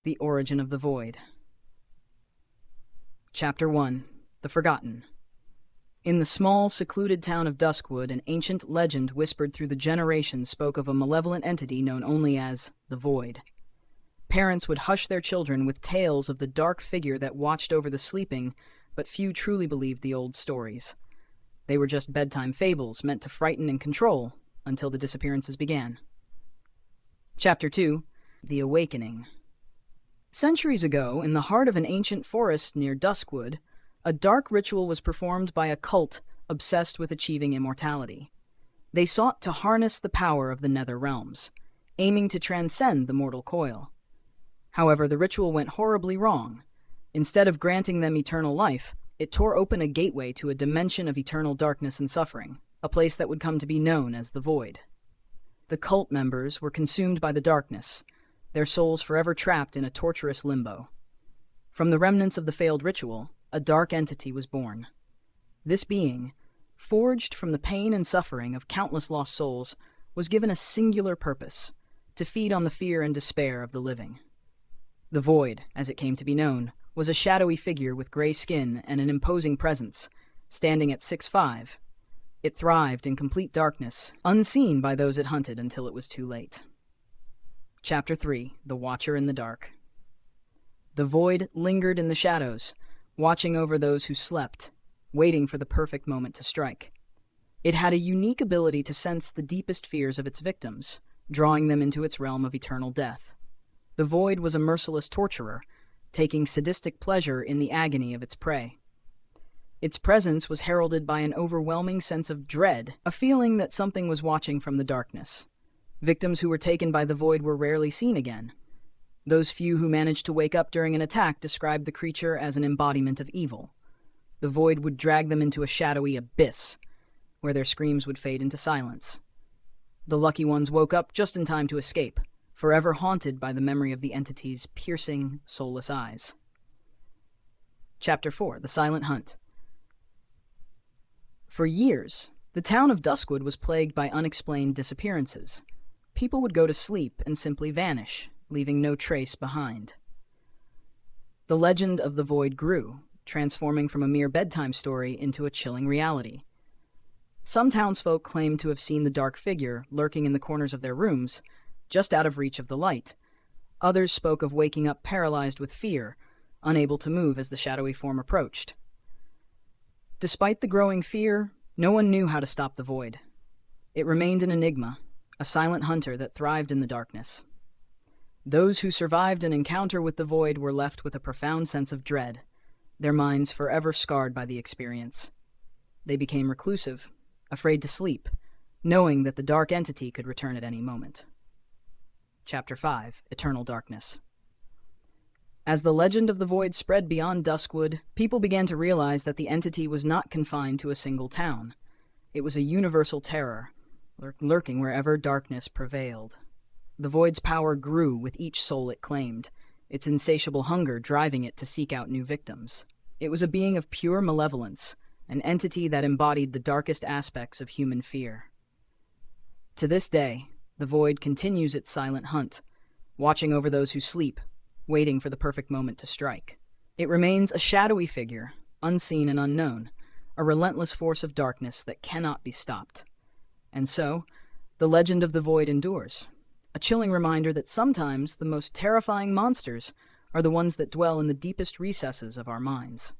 The Origin of the Void. Chapter 1. The Forgotten. In the small, secluded town of Duskwood, an ancient legend whispered through the generations spoke of a malevolent entity known only as the Void. Parents would hush their children with tales of the dark figure that watched over the sleeping, but few truly believed the old stories. They were just bedtime fables meant to frighten and control until the disappearances began. Chapter 2. The Awakening. Centuries ago, in the heart of an ancient forest near Duskwood, a dark ritual was performed by a cult obsessed with achieving immortality. They sought to harness the power of the nether realms, aiming to transcend the mortal coil. However, the ritual went horribly wrong. Instead of granting them eternal life, it tore open a gateway to a dimension of eternal darkness and suffering, a place that would come to be known as the Void. The cult members were consumed by the darkness, their souls forever trapped in a torturous limbo. From the remnants of the failed ritual, a dark entity was born. This being, forged from the pain and suffering of countless lost souls, was given a singular purpose: to feed on the fear and despair of the living. The Void, as it came to be known, was a shadowy figure with gray skin and an imposing presence, standing at 6'5". It thrived in complete darkness, unseen by those it hunted until it was too late. Chapter 3. The Watcher in the Dark. The Void lingered in the shadows, watching over those who slept, waiting for the perfect moment to strike. It had a unique ability to sense the deepest fears of its victims, drawing them into its realm of eternal death. The Void was a merciless torturer, taking sadistic pleasure in the agony of its prey. Its presence was heralded by an overwhelming sense of dread, a feeling that something was watching from the darkness. Victims who were taken by the Void were rarely seen again. Those few who managed to wake up during an attack described the creature as an embodiment of evil. The Void would drag them into a shadowy abyss, where their screams would fade into silence. The lucky ones woke up just in time to escape, forever haunted by the memory of the entity's piercing, soulless eyes. Chapter 4. The Silent Hunt. For years, the town of Duskwood was plagued by unexplained disappearances. People would go to sleep and simply vanish, leaving no trace behind. The legend of the Void grew, transforming from a mere bedtime story into a chilling reality. Some townsfolk claimed to have seen the dark figure lurking in the corners of their rooms, just out of reach of the light. Others spoke of waking up paralyzed with fear, unable to move as the shadowy form approached. Despite the growing fear, no one knew how to stop the Void. It remained an enigma, a silent hunter that thrived in the darkness. Those who survived an encounter with the Void were left with a profound sense of dread, their minds forever scarred by the experience. They became reclusive, afraid to sleep, knowing that the dark entity could return at any moment. Chapter 5. Eternal Darkness. As the legend of the Void spread beyond Duskwood, people began to realize that the entity was not confined to a single town. It was a universal terror, lurking wherever darkness prevailed. The Void's power grew with each soul it claimed, its insatiable hunger driving it to seek out new victims. It was a being of pure malevolence, an entity that embodied the darkest aspects of human fear. To this day, the Void continues its silent hunt, watching over those who sleep, waiting for the perfect moment to strike. It remains a shadowy figure, unseen and unknown, a relentless force of darkness that cannot be stopped. And so, the legend of the Void endures, a chilling reminder that sometimes the most terrifying monsters are the ones that dwell in the deepest recesses of our minds.